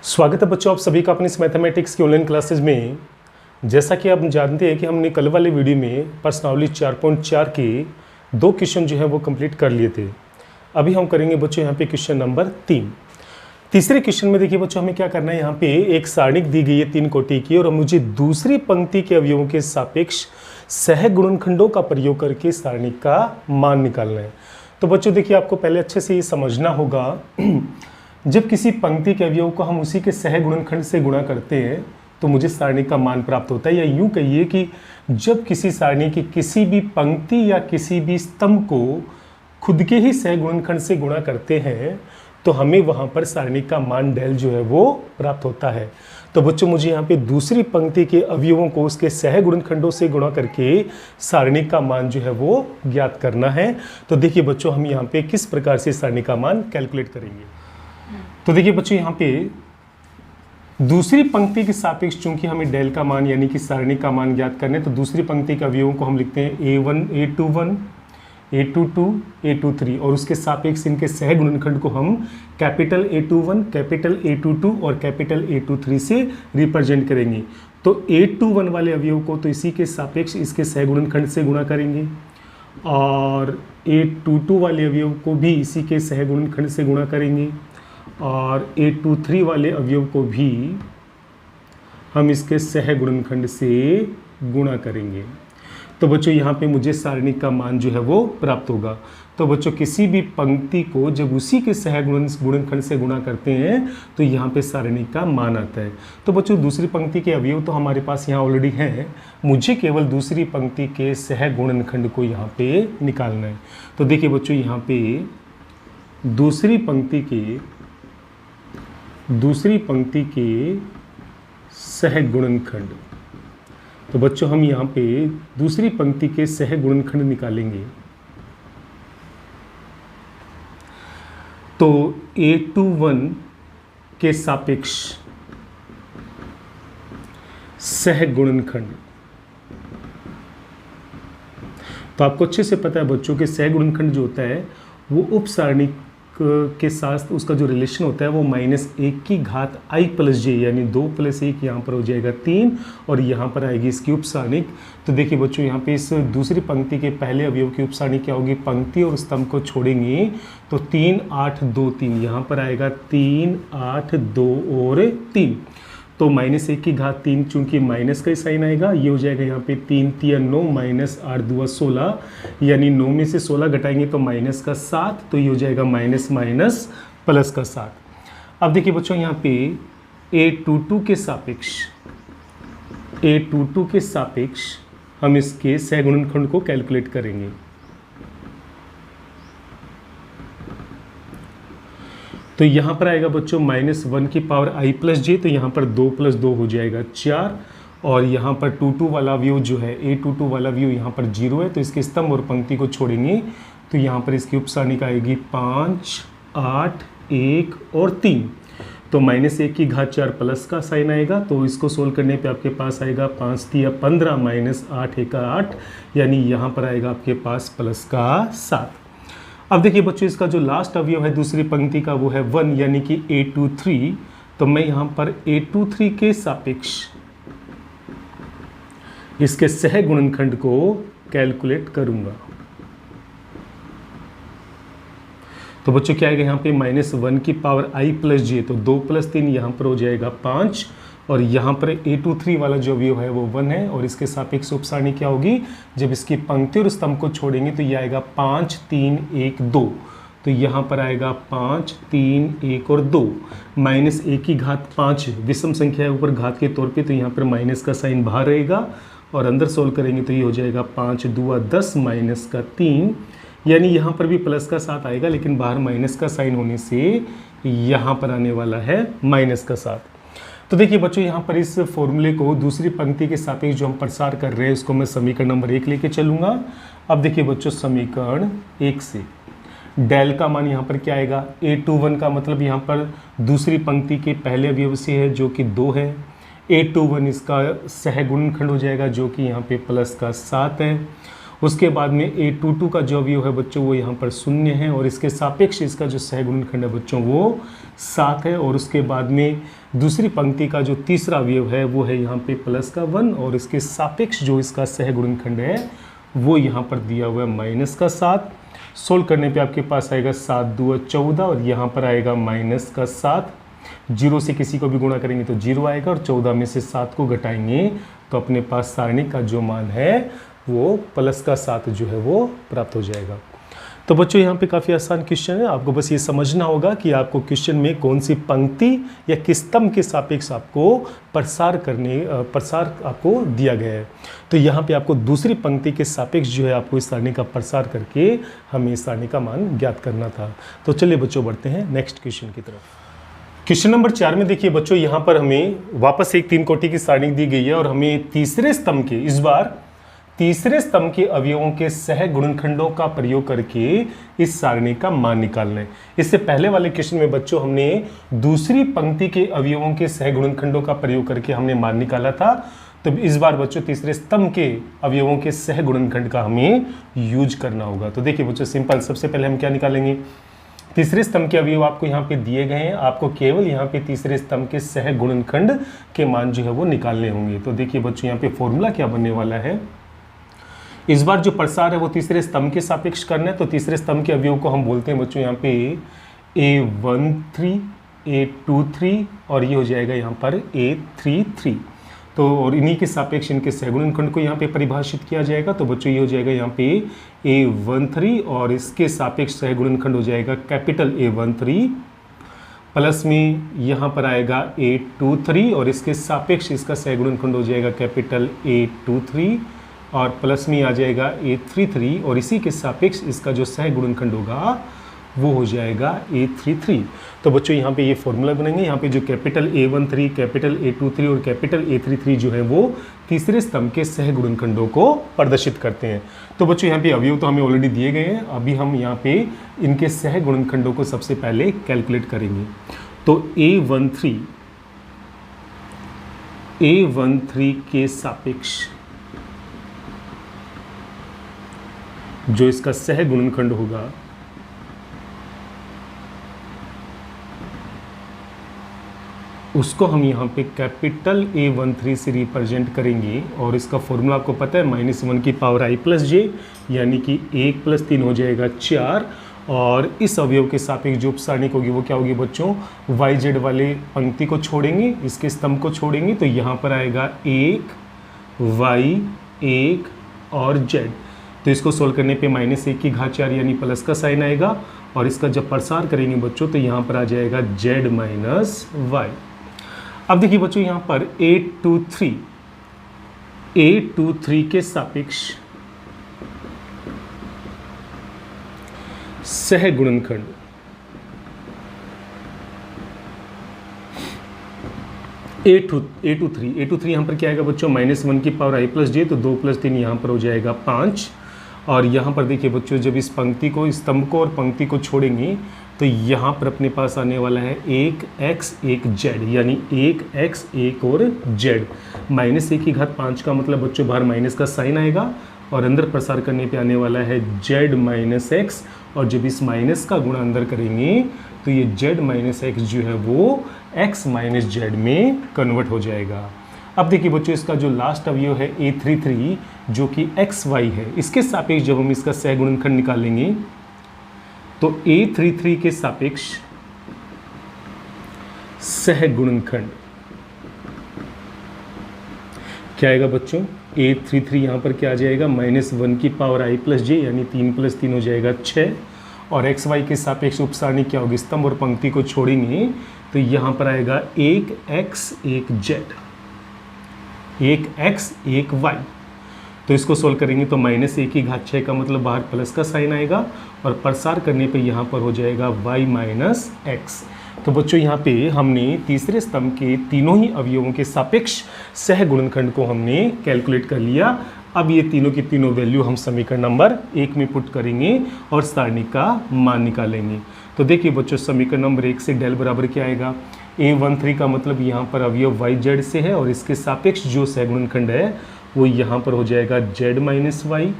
स्वागत है बच्चों आप सभी का अपनी इस मैथमेटिक्स की ऑनलाइन क्लासेज में। जैसा कि आप जानते हैं कि हमने कल वाले वीडियो में प्रश्नावली 4.4 के 2 क्वेश्चन जो है वो कंप्लीट कर लिए थे। अभी हम करेंगे बच्चों यहाँ पे क्वेश्चन नंबर 3। तीसरे क्वेश्चन में देखिए बच्चों हमें क्या करना है, यहाँ पे एक सारणिक दी गई है 3 कोटि की और मुझे दूसरी पंक्ति के अवयवों के सापेक्ष सह गुणनखंडों का प्रयोग करके सारणिक का मान निकालना है। तो बच्चों देखिए आपको पहले अच्छे से ये समझना होगा जब किसी पंक्ति के अवयव को हम उसी के सह गुणनखंड से गुणा करते हैं तो मुझे सारणी का मान प्राप्त होता है। या यूं कहिए कि जब किसी सारणी की किसी भी पंक्ति या किसी भी स्तंभ को खुद के ही सह गुणनखंड से गुणा करते हैं तो हमें वहां पर सारणी का मान डेल जो है वो प्राप्त होता है। तो बच्चों मुझे यहाँ पे दूसरी पंक्ति के अवयवों को उसके सह गुणनखंडों से गुणा करके सारणी का मान जो है वो ज्ञात करना है। तो देखिए बच्चों हम यहाँ पे किस प्रकार से सारणी का मान कैलकुलेट करेंगे। तो देखिए बच्चों यहाँ पे दूसरी पंक्ति के सापेक्ष चूंकि हमें डेल का मान यानी कि सारणी का मान ज्ञात करने, तो दूसरी पंक्ति के अवयवों को हम लिखते हैं a1 a21 a22 a23 और उसके सापेक्ष इनके सह गुणनखंड को हम कैपिटल A21 कैपिटल A22 और कैपिटल A23 से रिप्रेजेंट करेंगे। तो A21 वाले अवयव को तो इसी के सापेक्ष इसके सह गुणनखंड से गुणा करेंगे और A22 वाले अवयव को भी इसी के सह गुणनखंड से गुणा करेंगे और A23 वाले अवयव को भी हम इसके सह गुणनखंड से गुणा करेंगे। तो बच्चों यहाँ पे मुझे सारणी का मान जो है वो प्राप्त होगा। तो बच्चों किसी भी पंक्ति को जब उसी के सह गुणनखंड से गुणा करते हैं तो यहाँ पे सारणी का मान आता है। तो बच्चों दूसरी पंक्ति के अवयव तो हमारे पास यहाँ ऑलरेडी हैं, मुझे केवल दूसरी पंक्ति के सह गुणनखंड को यहाँ पे निकालना है। तो देखिए बच्चों यहाँ पे दूसरी पंक्ति के सह गुणनखंड, तो बच्चों हम यहाँ पे दूसरी पंक्ति के सह गुणनखंड निकालेंगे। तो A21 के सापेक्ष सह गुणनखंड, तो आपको अच्छे से पता है बच्चों के सह गुणनखंड जो होता है वो उप सारणी के साथ उसका जो रिलेशन होता है वो -1 की घात i प्लस जे यानी 2 + 1 यहाँ पर हो जाएगा 3 और यहाँ पर आएगी इसकी उपसारणिक। तो देखिए बच्चों यहाँ पे इस दूसरी पंक्ति के पहले अवयव की उपसारणिक क्या होगी, पंक्ति और स्तंभ को छोड़ेंगे तो 3 8 2 3 यहाँ पर आएगा 3 8 2 और 3। तो -1 की घात 3 चूंकि माइनस का साइन आएगा, ये हो जाएगा यहाँ पे 3 3 9 -8 2 16 यानी 9 में से 16 घटाएंगे तो माइनस का 7, तो ये हो जाएगा माइनस माइनस प्लस का 7। अब देखिए बच्चों यहाँ पे A22 के सापेक्ष हम इसके सह गुणनखंड को कैलकुलेट करेंगे। तो यहाँ पर आएगा बच्चों -1 की पावर i प्लस जे, तो यहाँ पर 2 + 2 हो जाएगा 4 और यहाँ पर 22 वाला व्यू जो है A22 वाला व्यू यहाँ पर 0 है, तो इसके स्तंभ और पंक्ति को छोड़ेंगे तो यहाँ पर इसकी उपसारणिक आएगी 5 8 1 और 3। तो -1 की घात 4 प्लस का साइन आएगा, तो इसको सोल्व करने पे आपके पास आएगा 5 3 15 -8 1 8 यानी यहाँ पर आएगा आपके पास प्लस का 7। अब देखिए बच्चों इसका जो लास्ट अवयव है दूसरी पंक्ति का वो है 1 यानी कि A23, तो मैं यहाँ पर A23 के सापेक्ष इसके सह गुणनखंड को कैलकुलेट करूंगा। तो बच्चों क्या आएगा यहाँ पे -1 की पावर i प्लस जे, तो 2 + 3 यहाँ पर हो जाएगा 5 और यहाँ पर A23 वाला जो अवयव है वो 1 है और इसके सापेक्ष उपसारणी क्या होगी, जब इसकी पंक्ति और स्तंभ को छोड़ेंगे तो ये आएगा 5 3 1 2, तो यहाँ पर आएगा 5 3 1 और 2। -1 की घात 5 विषम संख्या है ऊपर घात के तौर पे, तो यहाँ पर माइनस का साइन बाहर रहेगा और अंदर सोल्व करेंगे तो ये हो जाएगा 5 2 10 -3 यानी यहाँ पर भी प्लस का 7 आएगा लेकिन बाहर माइनस का साइन होने से यहाँ पर आने वाला है माइनस का 7। तो देखिए बच्चों यहाँ पर इस फॉर्मूले को दूसरी पंक्ति के सापेक्ष जो हम प्रसार कर रहे हैं उसको मैं समीकरण नंबर 1 लेके चलूँगा। अब देखिए बच्चों समीकरण 1 से डेल का मान यहाँ पर क्या आएगा, A21 का मतलब यहाँ पर दूसरी पंक्ति के पहले अवयव से है जो कि 2 है, A21 इसका सह गुणनखंड हो जाएगा जो कि यहाँ पे प्लस का 7 है उसके बाद में A22 का जो अवयव है बच्चों वो यहाँ पर 0 है और इसके सापेक्ष इसका जो सहगुणनखंड है बच्चों वो 7 है। और उसके बाद में दूसरी पंक्ति का जो तीसरा अवयव है वो है यहाँ पे +1 और इसके सापेक्ष जो इसका सहगुणनखंड है वो यहाँ पर दिया हुआ है -7। सोल्व करने पे आपके पास आएगा 7 दूना 14 और यहाँ पर आएगा -7। 0 से किसी को भी गुणा करेंगे तो 0 आएगा और 14 में से 7 को घटाएंगे तो अपने पास सारणी का जो मान है वो +7 जो है वो प्राप्त हो जाएगा। तो बच्चों यहाँ पे काफ़ी आसान क्वेश्चन है, आपको बस ये समझना होगा कि आपको क्वेश्चन में कौन सी पंक्ति या किस स्तंभ के सापेक्ष आपको प्रसार आपको दिया गया है। तो यहाँ पे आपको दूसरी पंक्ति के सापेक्ष जो है आपको इस सारणी का प्रसार करके हमें इस सारणी का मान ज्ञात करना था। तो चलिए बच्चों बढ़ते हैं नेक्स्ट क्वेश्चन की तरफ। क्वेश्चन नंबर 4 में देखिए बच्चों, यहाँ पर हमें वापस एक 3 कोटि की सारणी दी गई है और हमें तीसरे स्तंभ के इस बार तीसरे स्तंभ के अवयवों के सह गुणनखंडों का प्रयोग करके इस सारणी का मान निकालना है। इससे पहले वाले क्वेश्चन में बच्चों हमने दूसरी पंक्ति के अवयवों के सह गुणनखंडों का प्रयोग करके हमने मान निकाला था। तो इस बार बच्चों तीसरे स्तंभ के अवयवों के सह गुणनखंड का हमें यूज करना होगा। तो देखिए बच्चों सिंपल, सबसे पहले हम क्या निकालेंगे, तीसरे स्तंभ के अवयव आपको यहाँ पे दिए गए हैं, आपको केवल यहाँ पे तीसरे स्तंभ के सह गुणनखंड के मान जो है वो निकालने होंगे। तो देखिए बच्चों यहाँ पे फॉर्मूला क्या बनने वाला है, इस बार जो प्रसार है वो तीसरे स्तंभ के सापेक्ष करना है। तो तीसरे स्तंभ के अवयव को हम बोलते हैं बच्चों यहाँ पे A13, A23 और ये हो जाएगा यहाँ पर A33। तो और इन्हीं के सापेक्ष इनके सहगुणनखंड को यहाँ पे परिभाषित किया जाएगा। तो बच्चों ये हो जाएगा यहाँ पे A13 और इसके सापेक्ष सहगुणनखंड हो जाएगा कैपिटल A13 प्लस में यहाँ पर आएगा A23 और इसके सापेक्ष इसका सहगुणनखंड हो जाएगा कैपिटल A23 और प्लस में आ जाएगा A33 और इसी के सापेक्ष इसका जो सहगुणनखंड होगा वो हो जाएगा A33। तो बच्चों यहाँ पे ये फॉर्मूला बनेंगे, यहाँ पे जो कैपिटल A13, कैपिटल A23 और कैपिटल A33 जो है वो तीसरे स्तंभ के सहगुणनखंडों को प्रदर्शित करते हैं। तो बच्चों यहाँ पे अवयव तो हमें ऑलरेडी दिए गए हैं, अभी हम यहाँ पे इनके सहगुणनखंडों को सबसे पहले कैलकुलेट करेंगे। तो A13 के सापेक्ष जो इसका सहगुणनखंड होगा उसको हम यहाँ पे कैपिटल A13 से रिप्रेजेंट करेंगे और इसका फॉर्मूला आपको पता है -1 की पावर i प्लस जे, यानी कि 1 + 3 हो जाएगा 4। और इस अवयव के सापेक्ष जो उपसारणिक होगी वो क्या होगी बच्चों, YZ वाले पंक्ति को छोड़ेंगे, इसके स्तंभ को छोड़ेंगे तो यहाँ पर आएगा 1 Y 1 और Z। तो इसको सोल्व करने पे -1 की घात 4 यानी प्लस का साइन आएगा और इसका जब प्रसार करेंगे बच्चों तो यहाँ पर आ जाएगा Z - Y। अब देखिए बच्चों यहाँ पर A23 के सापेक्ष सहगुणनखंड A23 यहाँ पर क्या आएगा बच्चों, -1 की पावर i प्लस जे, तो 2 + 3 यहाँ पर हो जाएगा 5। और यहाँ पर देखिए बच्चों जब इस पंक्ति को, इस स्तंभ को और पंक्ति को छोड़ेंगे तो यहाँ पर अपने पास आने वाला है 1x 1z, यानी 1x 1 और z। -1 की घात 5 का मतलब बच्चों बाहर माइनस का साइन आएगा और अंदर प्रसार करने पे आने वाला है z - x और जब इस माइनस का गुणा अंदर करेंगे तो ये z - x जो है वो x - z में कन्वर्ट हो जाएगा। अब देखिए बच्चों इसका जो लास्ट अवयव है A33 जो कि xy है, इसके सापेक्ष जब हम इसका सहगुणनखंड निकालेंगे तो A33 के सापेक्ष सहगुणनखंड क्या आएगा बच्चों, A33 यहाँ पर क्या आ जाएगा, -1 की पावर i प्लस जे, यानी 3 + 3 हो जाएगा 6। और xy के सापेक्ष उपसारणी क्या होगी, स्तंभ और पंक्ति को छोड़ेंगे तो यहाँ पर आएगा 1x 1z, 1x 1y। तो इसको सोल्व करेंगे तो -1 की घात 6 का मतलब बाहर प्लस का साइन आएगा और प्रसार करने पे यहाँ पर हो जाएगा y - x। तो बच्चों यहाँ पे हमने तीसरे स्तंभ के तीनों ही अवयवों के सापेक्ष सहगुणनखंड को हमने कैलकुलेट कर लिया। अब ये तीनों की तीनों वैल्यू हम समीकरण नंबर 1 में पुट करेंगे और सारणी का मान निकालेंगे। तो देखिए बच्चों समीकरण नंबर 1 से डेल बराबर क्या आएगा, A13 का मतलब यहाँ पर अवयव YZ से है और इसके सापेक्ष जो सहगुणनखंड है वो यहाँ पर हो जाएगा Z - Y।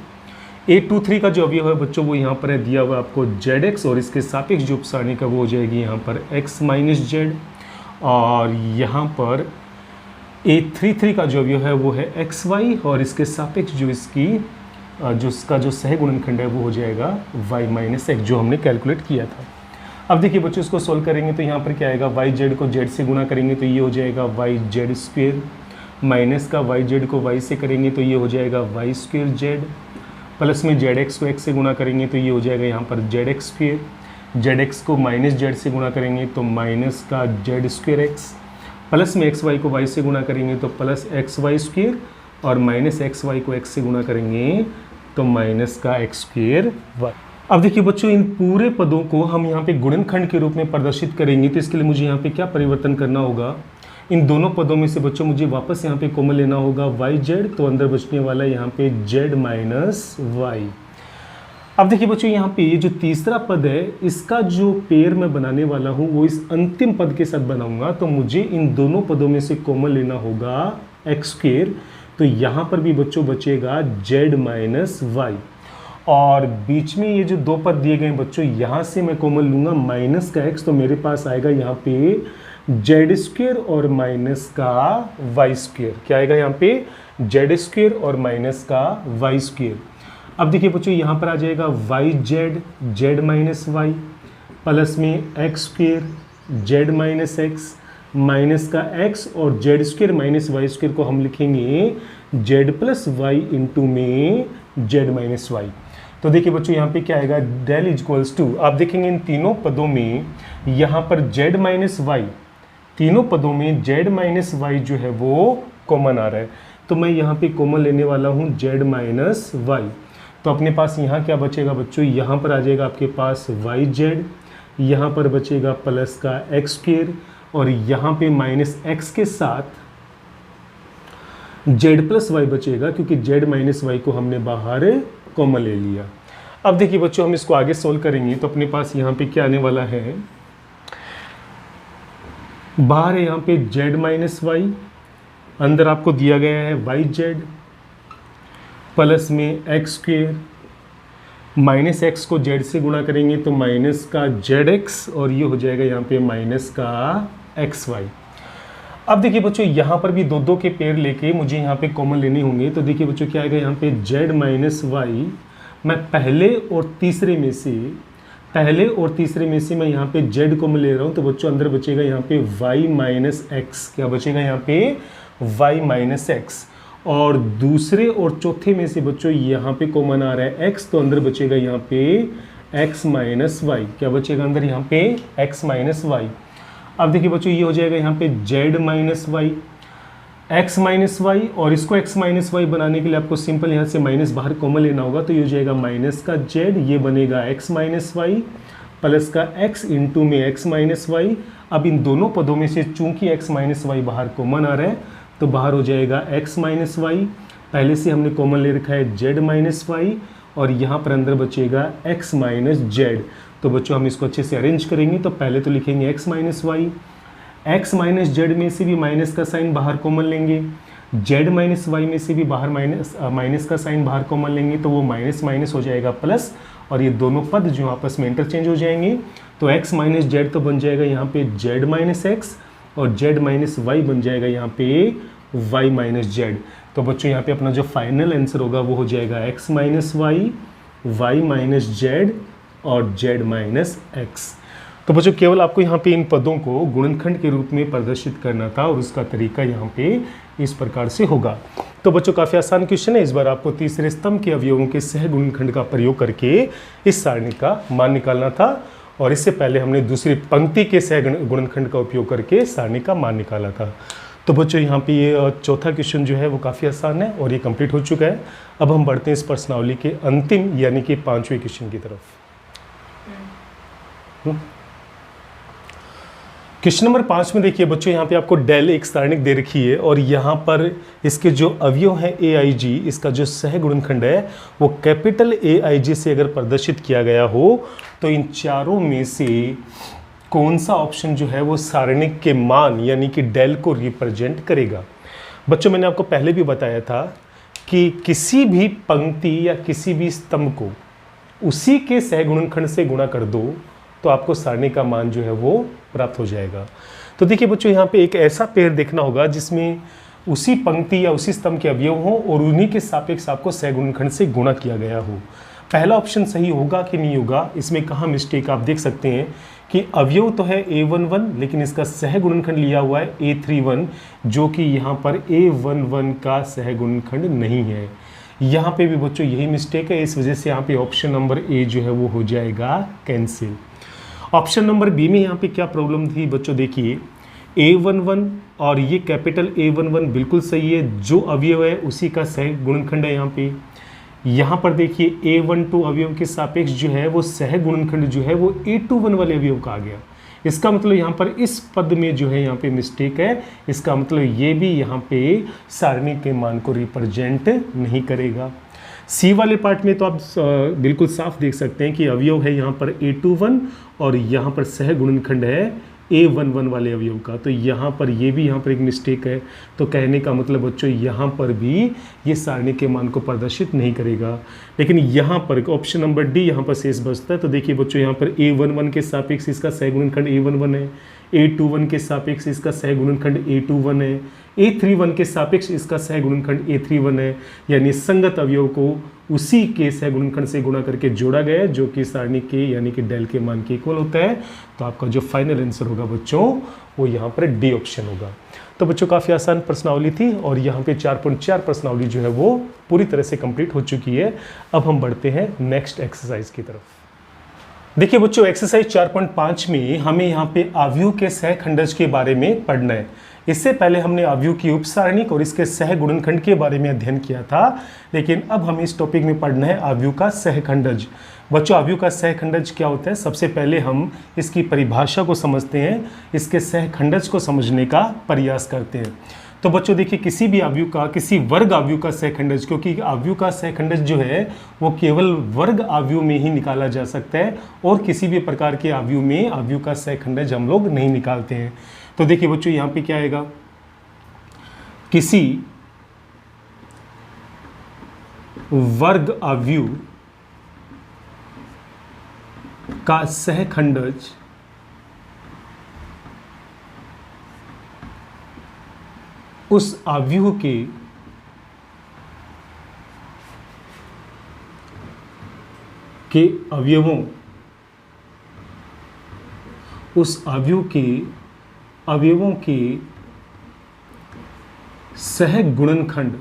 823 का जो अवयव है बच्चों वो यहाँ पर है दिया हुआ आपको जेड और इसके सापेक्ष जो उपसारणी का वो हो जाएगी यहाँ पर x माइनस जेड, और यहाँ पर 833 का जो अवयव है वो है xy और इसके सापेक्ष जो इसका जो सह गुणनखंड है वो हो जाएगा y माइनस एक्स जो हमने कैलकुलेट किया था। अब देखिए बच्चों इसको सोल्व करेंगे तो यहाँ पर क्या आएगा, वाई जेड को जेड से गुणा करेंगे तो ये हो जाएगा वाई जेड स्क्वेयर, माइनस का वाई जेड को वाई से करेंगे तो ये हो जाएगा वाई स्क्वेयर जेड, प्लस में जेड एक्स को एक्स से गुणा करेंगे तो ये हो जाएगा यहाँ पर Z x square, Z x को माइनस जेड से गुणा करेंगे तो माइनस का जेड स्क्वेयर एक्स, प्लस में एक्स वाई को वाई से गुणा करेंगे तो प्लस एक्स वाई स्क्वेयर, और माइनस एक्स वाई को एक्स से गुणा करेंगे तो माइनस का एक्स स्क्वेयर वाई। अब देखिए बच्चों इन पूरे पदों को हम यहाँ पे गुणनखंड के रूप में प्रदर्शित करेंगे, तो इसके लिए मुझे यहाँ पे क्या परिवर्तन करना होगा, इन दोनों पदों में से बच्चों मुझे वापस यहाँ पे कॉमन लेना होगा वाई जेड, तो अंदर बचने वाला है यहाँ पे जेड माइनस वाई। अब देखिए बच्चों यहाँ पे ये जो तीसरा पद है इसका जो पेयर मैं बनाने वाला हूँ वो इस अंतिम पद के साथ बनाऊंगा, तो मुझे इन दोनों पदों में से कॉमन लेना होगा एक्स स्क्वेयर, तो यहाँ पर भी बच्चों बचेगा जेड माइनस वाई, और बीच में ये जो दो पद दिए गए बच्चों यहाँ से मैं कॉमन लूँगा माइनस का एक्स, तो मेरे पास आएगा यहाँ पे जेड स्क्वेयर और माइनस का वाई स्क्वेयर। क्या आएगा यहाँ पे, जेड स्क्वेयर और माइनस का वाई स्क्वेयर। अब देखिए बच्चों यहाँ पर आ जाएगा Y Z Z minus Y, plus में X square Z minus X, minus का एक्स, और Z square minus Y square को हम लिखेंगे जेड प्लस वाई इंटू में जेड माइनस वाई। तो देखिए बच्चों यहाँ पे क्या आएगा, डेल इक्वल्स टू, आप देखेंगे इन तीनों पदों में यहाँ पर जेड माइनस वाई, तीनों पदों में जेड माइनस वाई जो है वो कॉमन आ रहा है, तो मैं यहाँ पे कॉमन लेने वाला हूँ जेड माइनस वाई। तो अपने पास यहाँ क्या बचेगा बच्चों, यहाँ पर आ जाएगा आपके पास वाई जेड, यहाँ पर बचेगा प्लस का एक्स स्क्वेयर, और यहाँ पे माइनस एक्स के साथ जेड प्लस वाई बचेगा क्योंकि जेड माइनस वाई को हमने बाहर कॉमन ले लिया। अब देखिए बच्चों हम इसको आगे सोल्व करेंगे तो अपने पास यहाँ पे क्या आने वाला है, बाहर है यहाँ पे जेड माइनस वाई, अंदर आपको दिया गया है वाई जेड, प्लस में एक्स स्क्वेयर, माइनस एक्स को जेड से गुणा करेंगे तो माइनस का जेड एक्स, और ये हो जाएगा यहाँ पे माइनस का एक्स वाई। अब देखिए बच्चों यहाँ पर भी दो दो के पेयर लेके मुझे यहाँ पे कॉमन लेने होंगे, तो देखिए बच्चों क्या आएगा यहाँ पे जेड माइनस वाई, मैं पहले और तीसरे में से मैं यहाँ पे जेड कॉमन ले रहा हूँ, तो बच्चों अंदर बचेगा यहाँ पे वाई माइनस एक्स, क्या बचेगा यहाँ पे वाई माइनस एक्स, और दूसरे और चौथे में से बच्चों यहाँ पे कॉमन आ रहा है एक्स, तो अंदर बचेगा यहाँ पे एक्स माइनस वाई, क्या बचेगा अंदर यहाँ पे एक्स माइनस वाई। अब देखिए बच्चों ये हो जाएगा यहाँ पे Z minus Y X minus Y, और इसको एक्स माइनस वाई बनाने के लिए आपको सिंपल यहाँ से माइनस बाहर कॉमन लेना होगा, तो ये हो जाएगा माइनस का जेड, ये बनेगा एक्स माइनस वाई, प्लस का एक्स इंटू में एक्स माइनस वाई। अब इन दोनों पदों में से चूंकि एक्स माइनस वाई बाहर कॉमन आ रहा है तो बाहर हो जाएगा एक्स माइनस वाई, पहले से हमने कॉमन ले रखा है जेड माइनस वाई, और यहाँ पर अंदर बचेगा एक्स माइनस जेड। तो बच्चों हम इसको अच्छे से अरेंज करेंगे, तो पहले तो लिखेंगे X minus Y, X minus Z में से भी माइनस का साइन बाहर कॉमन लेंगे, जेड माइनस वाई में से भी बाहर माइनस का साइन बाहर कॉमन लेंगे, तो वो माइनस माइनस हो जाएगा प्लस, और ये दोनों पद जो आपस में इंटरचेंज हो जाएंगे, तो एक्स माइनस जेड तो बन जाएगा यहाँ पे जेड माइनस एक्स, और जेड माइनस वाई बन जाएगा यहाँ पे वाई माइनस जेड। तो बच्चों यहाँ पे अपना जो फाइनल आंसर होगा वो हो जाएगा X minus Y, Y minus Z और जेड माइनस एक्स। तो बच्चों केवल आपको यहाँ पे इन पदों को गुणनखंड के रूप में प्रदर्शित करना था, और उसका तरीका यहाँ पे इस प्रकार से होगा। तो बच्चों काफ़ी आसान क्वेश्चन है, इस बार आपको तीसरे स्तंभ के अवयवों के सह गुणनखंड का प्रयोग करके इस सारणी का मान निकालना था, और इससे पहले हमने दूसरी पंक्ति के सह गुणनखंड का उपयोग करके सारणी का मान निकाला था। तो बच्चों यहाँ पे ये चौथा क्वेश्चन जो है वो काफ़ी आसान है और ये कंप्लीट हो चुका है। अब हम बढ़ते हैं इस प्रश्नावली के अंतिम यानी कि 5वें क्वेश्चन की तरफ। क्वेश्चन नंबर 5 में देखिए बच्चों यहाँ पे आपको डेल एक सारणिक दे रखी है, और यहाँ पर इसके जो अवयव हैं AIG, इसका जो सह गुणनखंड है वो कैपिटल AIG से अगर प्रदर्शित किया गया हो तो इन चारों में से कौन सा ऑप्शन जो है वो सारणिक के मान यानी कि डेल को रिप्रेजेंट करेगा। बच्चों मैंने आपको पहले भी बताया था कि किसी भी पंक्ति या किसी भी स्तंभ को उसी के सहगुणनखंड से गुणा कर दो तो आपको सारणी का मान जो है वो प्राप्त हो जाएगा। तो देखिए बच्चों, यहाँ पे एक ऐसा पेड़ देखना होगा जिसमें उसी पंक्ति या उसी स्तंभ के अवयव हो और उन्हीं के सापेक्ष आपको सहगुणनखंड से गुणा किया गया हो। पहला ऑप्शन सही होगा कि नहीं होगा, इसमें कहाँ मिस्टेक आप देख सकते हैं कि अवयव तो है A11 लेकिन इसका सहगुणनखंड लिया हुआ है A31, जो कि यहाँ पर A11 का सहगुणनखंड नहीं है। यहाँ पे भी बच्चों यही मिस्टेक है, इस वजह से यहाँ पे ऑप्शन नंबर ए जो है वो हो जाएगा कैंसिल। ऑप्शन नंबर बी में यहाँ पे क्या प्रॉब्लम थी बच्चों, देखिए A11 और ये कैपिटल A11 बिल्कुल सही है, जो अवयव है उसी का सहगुणनखंड है। यहाँ पर देखिए A12 अवयव के सापेक्ष जो है वो सहगुणनखंड जो है वो A21 वाले अवयव का आ गया। इसका मतलब यहाँ पर इस पद में जो है यहाँ पे मिस्टेक है, इसका मतलब ये भी यहाँ पे सारणी के मान को रिप्रेजेंट नहीं करेगा। सी वाले पार्ट में तो आप बिल्कुल साफ देख सकते हैं कि अवयव है यहाँ पर A21 और यहाँ पर सहगुणनखंड है A11 वाले अवयव का, तो यहाँ पर ये भी यहाँ पर एक मिस्टेक है। तो कहने का मतलब बच्चों यहाँ पर भी ये सारणी के मान को प्रदर्शित नहीं करेगा। लेकिन यहाँ पर ऑप्शन नंबर डी यहाँ पर शेष बचता है। तो देखिए बच्चों, यहाँ पर A11 के सापेक्ष इसका सहगुणनखंड A11 है, A21 के सापेक्ष इसका सहगुणनखंड A21 है, A31 के सापेक्ष इसका सहगुणनखंड A31 है, यानी संगत अवयव को उसी के सहगुणनखंड से गुणा करके जोड़ा गया है, जो कि सारणी के यानी कि डेल के मान के इक्वल होता है। तो आपका जो फाइनल आंसर होगा बच्चों वो यहाँ पर डी ऑप्शन होगा। तो बच्चों काफ़ी आसान प्रश्नावली थी और यहाँ पे 4.4 प्रश्नावली जो है वो पूरी तरह से कंप्लीट हो चुकी है। अब हम बढ़ते हैं नेक्स्ट एक्सरसाइज की तरफ। देखिए बच्चों, एक्सरसाइज 4.5 में हमें यहाँ पे अवयव के सहखंडज के बारे में पढ़ना है। इससे पहले हमने अवयव की उपसारणिक और इसके सहगुणनखंड के बारे में अध्ययन किया था, लेकिन अब हमें इस टॉपिक में पढ़ना है अवयव का सहखंडज। बच्चों, अवयव का सहखंडज क्या होता है, सबसे पहले हम इसकी परिभाषा को समझते हैं, इसके सहखंडज को समझने का प्रयास करते हैं। तो बच्चों देखिए, किसी भी अवयव का, किसी वर्ग अवयव का सहखंडज, क्योंकि अवयव का सहखंडज जो है वो केवल वर्ग अवयव में ही निकाला जा सकता है और किसी भी प्रकार के अवयव में अवयव का सहखंडज हम लोग नहीं निकालते हैं। तो देखिए बच्चों, यहाँ पे क्या आएगा, किसी वर्ग अवयव का सहखंडज उस अवयव के अवयवों, उस अवयव के अवयवों के सहगुणनखंड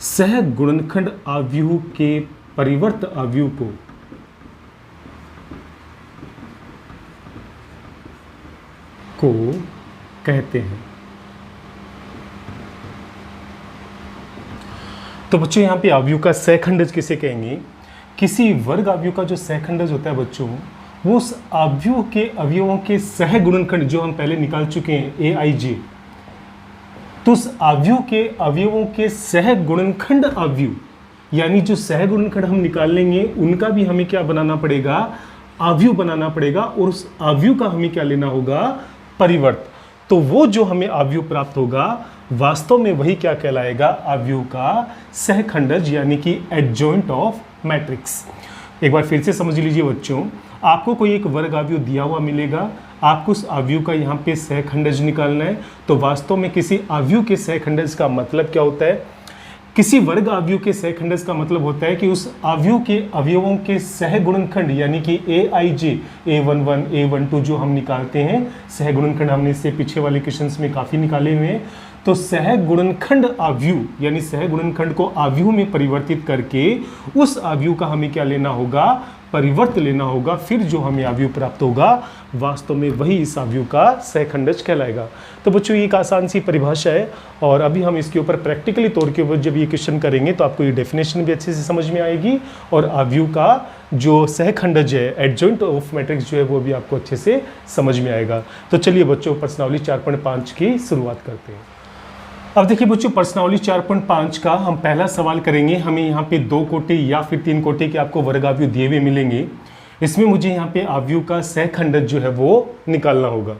सहगुणनखंड अवयव के परिवर्त अवयव को कहते हैं। तो बच्चों यहाँ पे अवयव का सहखंडज किसे कहेंगे, किसी वर्ग अवयव का जो सहखंडज होता है बच्चों, वो उस अवयव के अवयवों के सहगुणनखंड जो हम पहले निकाल चुके हैं AIJ, तो उस अवयव के अवयवों के सहगुणनखंड अवयव, यानी जो सहगुणनखंड हम निकाल लेंगे उनका भी हमें क्या बनाना पड़ेगा, अवयव बनाना पड़ेगा, और उस अवयव का हमें क्या लेना होगा, परिवर्त। तो वो जो हमें अवयव प्राप्त होगा वास्तव में वही क्या कहलाएगा, अवयव का सहखंडज, यानी कि एडजॉइंट ऑफ मैट्रिक्स। एक बार फिर से समझ लीजिए बच्चों, आपको कोई एक वर्ग अवयव दिया हुआ मिलेगा, आपको उस अवयव का यहाँ पे सहखंडज निकालना है। तो वास्तव में किसी अवयव के सहखंडज का मतलब क्या होता है, किसी वर्ग अवयव के सहखंडज का मतलब होता है कि उस अवयव के अवयवों के सहगुणनखंड, यानी कि AIJ, A11, A12 जो हम निकालते हैं सहगुणनखंड, हमने इससे पीछे वाले क्वेश्चंस में काफ़ी निकाले हुए हैं। तो सहगुणनखंड अवयव, यानी सहगुणनखंड को अवयव में परिवर्तित करके उस अवयव का हमें क्या लेना होगा, परिवर्त लेना होगा। फिर जो हमें अवयव प्राप्त होगा वास्तव में वही इस अवयव का सहखंडज कहलाएगा। तो बच्चों ये एक आसान सी परिभाषा है और अभी हम इसके ऊपर प्रैक्टिकली तौर के ऊपर जब ये क्वेश्चन करेंगे तो आपको ये डेफिनेशन भी अच्छे से समझ में आएगी और अवयव का जो सहखंडज है, एडजॉइंट ऑफ मैट्रिक्स जो है वो भी आपको अच्छे से समझ में आएगा। तो चलिए बच्चों, प्रश्नावली 4.5 की शुरुआत करते हैं। अब देखिए बच्चों, प्रश्नावली 4.5 का हम पहला सवाल करेंगे। हमें यहाँ पे 2 कोटि या फिर 3 कोटि के आपको वर्ग अवयव दिए हुए मिलेंगे। इसमें मुझे यहाँ पे अवयव का सहखंडज जो है वो निकालना होगा।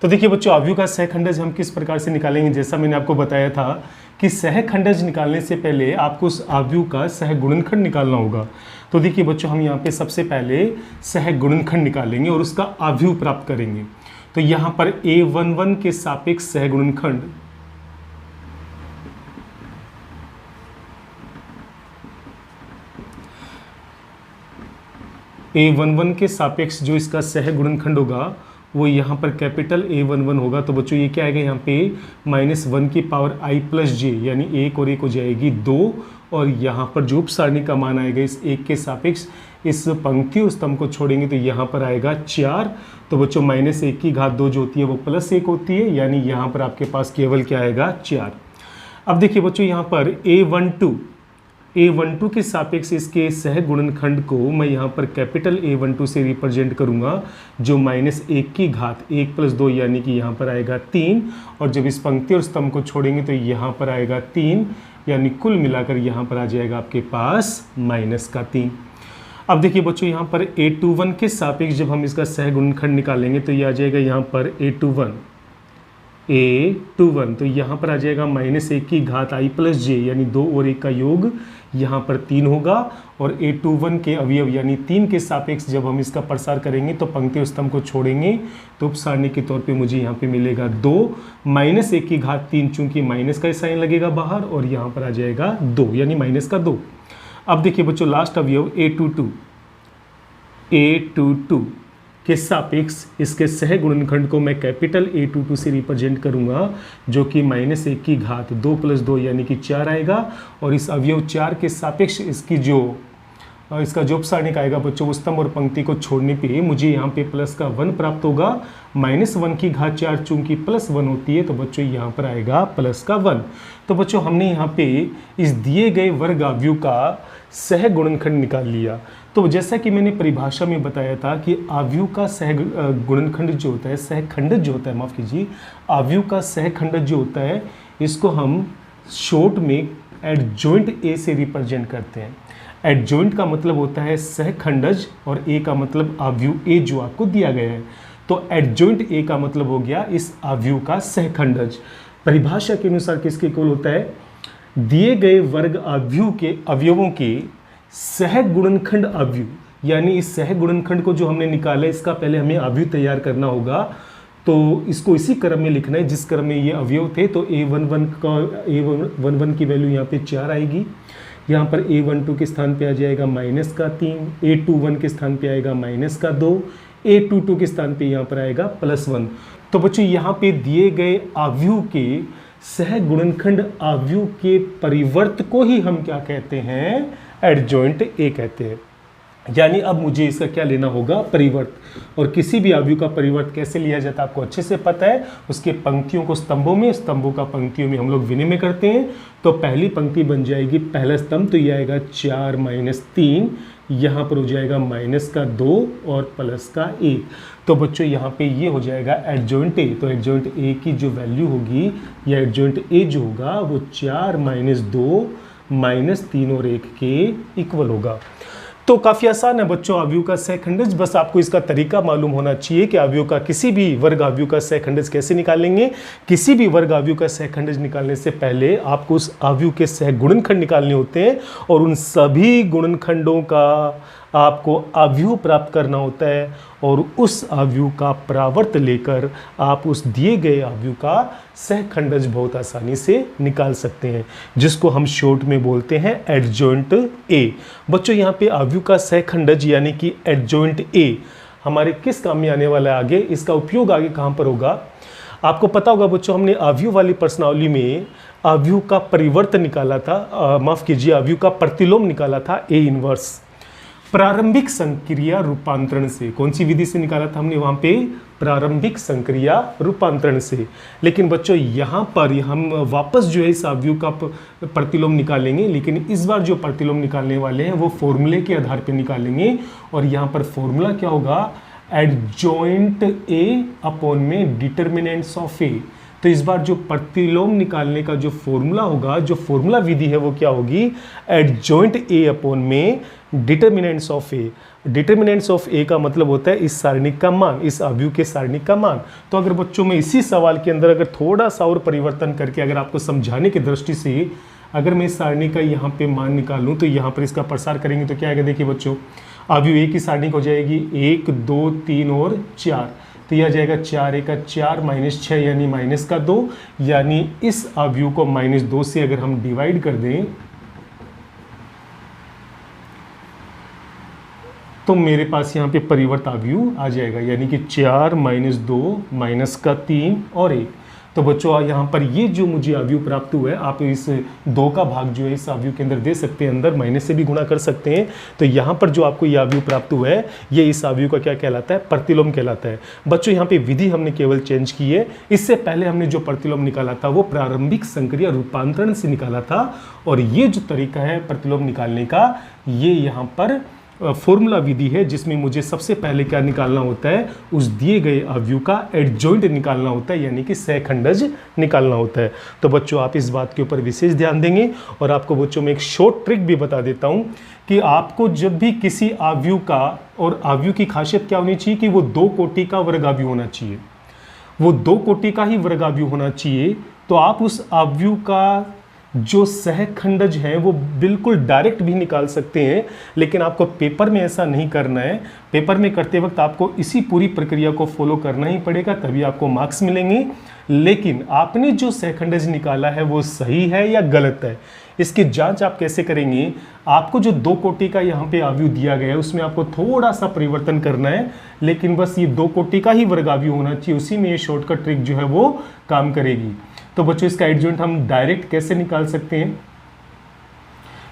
तो देखिए बच्चों, अवयव का सहखंडज हम किस प्रकार से निकालेंगे, जैसा मैंने आपको बताया था कि सहखंडज निकालने से पहले आपको उस अवयव का सहगुणनखंड निकालना होगा। तो देखिए बच्चों, हम यहाँ पे सबसे पहले सहगुणनखंड निकालेंगे और उसका अवयव प्राप्त करेंगे। तो यहाँ पर A11 के सापेक्ष सहगुणनखंड A11 के सापेक्ष जो इसका सहगुणनखंड होगा वो यहाँ पर कैपिटल A11 होगा। तो बच्चों ये क्या आएगा यहाँ पे -1 की पावर i प्लस जे, यानी 1 और 1 हो जाएगी 2, और यहाँ पर जो उप सारणी का मान आएगा इस 1 के सापेक्ष इस पंक्ति और स्तंभ को छोड़ेंगे तो यहाँ पर आएगा 4। तो बच्चों -1 की घात 2 जो होती है वो +1 होती है, यानी यहाँ पर आपके पास केवल क्या आएगा 4। अब देखिए बच्चों, यहाँ पर A12 के सापेक्ष इसके सहगुणनखंड को मैं यहाँ पर कैपिटल A12 से रिप्रेजेंट करूँगा, जो -1 की घात 1 + 2 यानी कि यहाँ पर आएगा 3, और जब इस पंक्ति और स्तंभ को छोड़ेंगे तो यहाँ पर आएगा 3, यानी कुल मिलाकर यहाँ पर आ जाएगा आपके पास -3। अब देखिए बच्चों, यहाँ पर A21 के सापेक्ष जब हम इसका सहगुणनखंड निकालेंगे तो ये आ जाएगा यहाँ पर A21, तो यहाँ पर आ जाएगा -1 की घात i प्लस जे, यानी 2 और 1 का योग यहाँ पर 3 होगा, और A21 के अवयव यानी 3 के सापेक्ष जब हम इसका प्रसार करेंगे तो पंक्ति और स्तंभ को छोड़ेंगे तो उप सारणी के तौर पे मुझे यहाँ पे मिलेगा 2, -1 की घात 3, चूंकि माइनस का साइन लगेगा बाहर, और यहाँ पर आ जाएगा 2, यानी -2। अब देखिए बच्चों, लास्ट अवयव A22 के सापेक्ष इसके सहगुणनखंड को मैं कैपिटल A22 से रिप्रेजेंट करूंगा, जो कि -1 की घात 2 + 2 यानी कि 4 आएगा, और इस अवयव 4 के सापेक्ष इसका जो उपसारणिक आएगा बच्चों वो स्तंभ और पंक्ति को छोड़ने पे मुझे यहाँ पे +1 प्राप्त होगा। -1 की घात 4 चूंकि +1 होती है तो बच्चों यहाँ पर आएगा +1। तो बच्चों, हमने यहाँ पे इस दिए गए वर्ग अवयव का सहगुणनखंड निकाल लिया। तो जैसा कि मैंने परिभाषा में बताया था कि अवयव का सहगुणनखंड जो होता है, सहखंडज जो होता है, माफ कीजिए, अवयव का सहखंडज जो होता है इसको हम शॉर्ट में एडजॉइंट ए से रिप्रेजेंट करते हैं। एडजॉइंट का मतलब होता है सहखंडज और ए का मतलब अवयव ए जो आपको दिया गया है। तो एडजॉइंट ए का मतलब हो गया इस अवयव का सहखंडज। परिभाषा के अनुसार किसके इक्वल होता है, दिए गए वर्ग अवयव के अवयवों के सहगुणनखंड अवयव, यानी इस सहगुणनखंड को जो हमने निकाला इसका पहले हमें अवयव तैयार करना होगा। तो इसको इसी क्रम में लिखना है जिस क्रम में ये अवयव थे। तो A11 की वैल्यू यहाँ पे 4 आएगी, यहाँ पर A12 के स्थान पे आ जाएगा -3, A21 के स्थान पे आएगा -2, A22 के स्थान पे यहाँ पर आएगा +1। तो बच्चों, यहाँ पे दिए गए अवयव के सहगुणनखंड अवयव के परिवर्त को ही हम क्या कहते हैं, एडजॉइंट ए कहते हैं। यानी अब मुझे इसका क्या लेना होगा, परिवर्त। और किसी भी अवयव का परिवर्त कैसे लिया जाता है आपको अच्छे से पता है। उसके पंक्तियों को स्तंभों में, स्तंभों का पंक्तियों में हम लोग विनिमय करते हैं। तो पहली पंक्ति बन जाएगी पहला स्तंभ, तो यह आएगा 4 - 3, यहाँ पर हो जाएगा -2 और +1। तो बच्चों यहाँ पे ये हो जाएगा एडजॉइंट ए। तो एडजॉइंट ए की जो वैल्यू होगी या एडजॉइंट ए जो होगा वो 4 - 2 -3 और 1 के इक्वल होगा। तो काफ़ी आसान है बच्चों अवयव का सहखंडज। बस आपको इसका तरीका मालूम होना चाहिए कि अवयव का किसी भी वर्ग अवयव का सहखंडज कैसे निकालेंगे। किसी भी वर्ग अवयव का सहखंडज निकालने से पहले आपको उस अवयव के सहगुणनखंड निकालने होते हैं और उन सभी गुणनखंडों का आपको अवयव प्राप्त करना होता है और उस अवयव का परावर्त लेकर आप उस दिए गए अवयव का सहखंडज बहुत आसानी से निकाल सकते हैं, जिसको हम शॉर्ट में बोलते हैं एडजॉइंट ए। बच्चों यहाँ पे अवयव का सहखंडज यानी कि एडजॉइंट ए हमारे किस काम में आने वाला है आगे, इसका उपयोग आगे कहाँ पर होगा आपको पता होगा बच्चों। हमने अवयव वाली प्रश्नावली में अवयव का परिवर्तन निकाला था, माफ कीजिए अवयव का प्रतिलोम निकाला था ए इनवर्स प्रारंभिक संक्रिया रूपांतरण से। कौन सी विधि से निकाला था हमने वहाँ पे, प्रारंभिक संक्रिया रूपांतरण से। लेकिन बच्चों यहाँ पर हम वापस जो है इस अवयव का प्रतिलोम निकालेंगे, लेकिन इस बार जो प्रतिलोम निकालने वाले हैं वो फॉर्मूले के आधार पर निकालेंगे। और यहाँ पर फॉर्मूला क्या होगा, एडजॉइंट ए अपॉन में डिटर्मिनेंट्स ऑफ ए। तो इस बार जो प्रतिलोम निकालने का जो फॉर्मूला होगा, जो फॉर्मूला विधि है वो क्या होगी, एडजॉइंट ए अपॉन में determinants of A. Determinants of A का मतलब होता है इस सारणिक का मान, इस अवयव के सारणिक का मान। तो अगर बच्चों में इसी सवाल के अंदर अगर थोड़ा सा और परिवर्तन करके अगर आपको समझाने की दृष्टि से अगर मैं इस सारणी का यहाँ पे मान निकालूं तो यहाँ पर इसका प्रसार करेंगे तो क्या आएगा, देखिए बच्चों अवयव ए की सारणी हो जाएगी 1 2 3 और 4, तो यह जाएगा 4 1 4 -6 यानी -2, यानी इस अवयव को -2 से अगर हम डिवाइड कर दें तो मेरे पास यहाँ पे परिवर्त अवयव आ जाएगा, यानी कि 4 -2 -3 और 1। तो बच्चों यहाँ पर ये जो मुझे अवयव प्राप्त हुआ है, आप इस 2 का भाग जो है इस अवयव के अंदर दे सकते हैं, अंदर माइनस से भी गुणा कर सकते हैं। तो यहाँ पर जो आपको ये अवयव प्राप्त हुआ है, ये इस अवयव का क्या कहलाता है, प्रतिलोम कहलाता है। बच्चों यहाँ पे विधि हमने केवल चेंज की है, इससे पहले हमने जो प्रतिलोम निकाला था वो प्रारंभिक संक्रिया रूपांतरण से निकाला था, और ये जो तरीका है प्रतिलोम निकालने का, ये यहाँ पर फॉर्मूला विधि है, जिसमें मुझे सबसे पहले क्या निकालना होता है, उस दिए गए अवयव का एडजॉइंट निकालना होता है, यानी कि सहखंडज निकालना होता है। तो बच्चों आप इस बात के ऊपर विशेष ध्यान देंगे। और आपको बच्चों में एक शॉर्ट ट्रिक भी बता देता हूं कि आपको जब भी किसी अवयव का, और अवयव की खासियत क्या होनी चाहिए कि वो 2 कोटि का वर्ग अवयव होना चाहिए, वो 2 कोटि का ही वर्ग अवयव होना चाहिए। तो आप उस अवयव का जो सहखंडज है वो बिल्कुल डायरेक्ट भी निकाल सकते हैं, लेकिन आपको पेपर में ऐसा नहीं करना है। पेपर में करते वक्त आपको इसी पूरी प्रक्रिया को फॉलो करना ही पड़ेगा, तभी आपको मार्क्स मिलेंगे। लेकिन आपने जो सहखंडज निकाला है वो सही है या गलत है, इसकी जांच आप कैसे करेंगे, आपको जो 2 कोटि का यहाँ पे अवयव दिया गया है उसमें आपको थोड़ा सा परिवर्तन करना है, लेकिन बस ये 2 कोटि का ही वर्ग अवयव होना चाहिए, उसी में ये शॉर्टकट ट्रिक जो है वो काम करेगी। तो बच्चों इसका एडजॉइंट हम डायरेक्ट कैसे निकाल सकते हैं,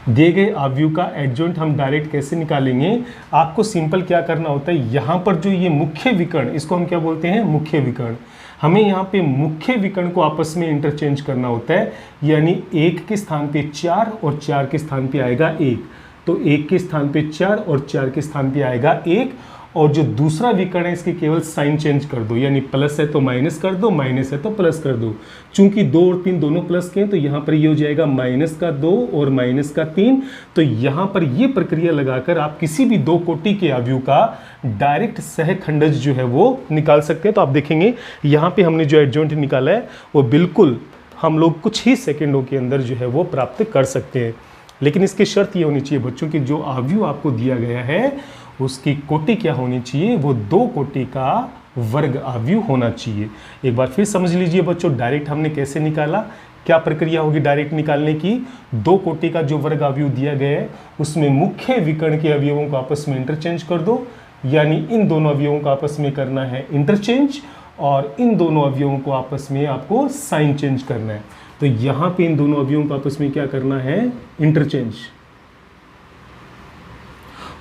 दिए गए अवयव का एडजॉइंट हम डायरेक्ट कैसे निकालेंगे, आपको सिंपल क्या करना होता है, यहाँ पर जो ये मुख्य विकर्ण, इसको हम क्या बोलते हैं, मुख्य विकर्ण। हमें यहाँ पे मुख्य विकर्ण को आपस में इंटरचेंज करना होता है, यानी 1 के स्थान पे 4 और 4 के स्थान पे आएगा 1, तो 1 के स्थान पे 4 और 4 के स्थान पे आएगा 1, और जो दूसरा विकर्ण है इसके केवल साइन चेंज कर दो, यानी प्लस है तो माइनस कर दो, माइनस है तो प्लस कर दो। चूंकि 2 और 3 दोनों प्लस के हैं तो यहाँ पर ये हो जाएगा -2 और -3। तो यहाँ पर ये प्रक्रिया लगाकर आप किसी भी 2 कोटि के अवयव का डायरेक्ट सहखंडज जो है वो निकाल सकते हैं। तो आप देखेंगे यहाँ पे हमने जो एडजॉइंट निकाला है वो बिल्कुल हम लोग कुछ ही सेकेंडों के अंदर जो है वो प्राप्त कर सकते हैं। लेकिन इसकी शर्त ये होनी चाहिए बच्चों की जो अवयव आपको दिया गया है उसकी कोटि क्या होनी चाहिए, वो 2 कोटि का वर्ग अवयव होना चाहिए। एक बार फिर समझ लीजिए बच्चों, डायरेक्ट हमने कैसे निकाला, क्या प्रक्रिया होगी डायरेक्ट निकालने की, 2 कोटि का जो वर्ग अवयव दिया गया है उसमें मुख्य विकर्ण के अवयवों को आपस में इंटरचेंज कर दो, यानी इन दोनों अवयवों को आपस में करना है इंटरचेंज, और इन दोनों अवयवों को आपस में आपको साइन चेंज करना है। तो यहाँ पे इन दोनों अवयवों को आपस में क्या करना है, इंटरचेंज,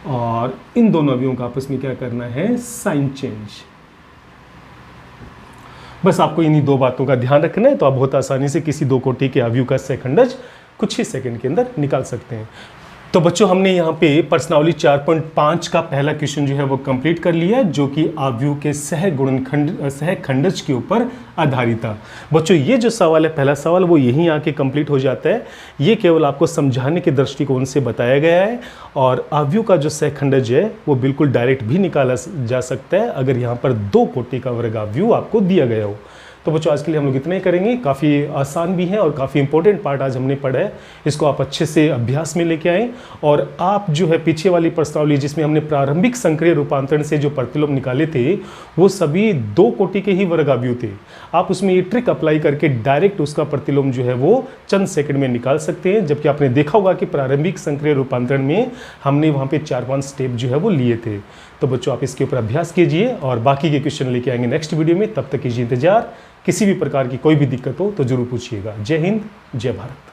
और इन दोनों अवयवों का आपस में क्या करना है, साइन चेंज। बस आपको इन्हीं 2 बातों का ध्यान रखना है, तो आप बहुत आसानी से किसी 2 कोटि के अवयव का सहखंडज कुछ ही सेकंड के अंदर निकाल सकते हैं। तो बच्चों हमने यहाँ पे प्रश्नावली 4.5 का पहला क्वेश्चन जो है वो कंप्लीट कर लिया है, जो कि अवयव के सहखंडज के ऊपर आधारित था। बच्चों ये जो सवाल है, पहला सवाल, वो यहीं आके कंप्लीट हो जाता है। ये केवल आपको समझाने के दृष्टिकोण से बताया गया है, और अवयव का जो सहखंडज है वो बिल्कुल डायरेक्ट भी निकाला जा सकता है अगर यहाँ पर 2 कोटि का वर्ग अवयव आपको दिया गया हो। तो बच्चों आज के लिए हम लोग इतना ही करेंगे, काफ़ी आसान भी है और काफ़ी इंपॉर्टेंट पार्ट आज हमने पढ़ा है, इसको आप अच्छे से अभ्यास में लेके आएँ। और आप जो है पीछे वाली प्रश्नावली जिसमें हमने प्रारंभिक संक्रिय रूपांतरण से जो प्रतिलोम निकाले थे वो सभी 2 कोटि के ही वर्ग अवयव थे। आप उसमें ये ट्रिक अप्लाई करके डायरेक्ट उसका प्रतिलोम जो है वो चंद सेकंड में निकाल सकते हैं, जबकि आपने देखा होगा कि प्रारंभिक संक्रिय रूपांतरण में हमने वहाँ पे 4-5 स्टेप जो है वो लिए थे। तो बच्चों आप इसके ऊपर अभ्यास कीजिए और बाकी के क्वेश्चन लेके आएंगे नेक्स्ट वीडियो में। तब तक कीजिए इंतजार। किसी भी प्रकार की कोई भी दिक्कत हो तो जरूर पूछिएगा। जय हिंद, जय भारत।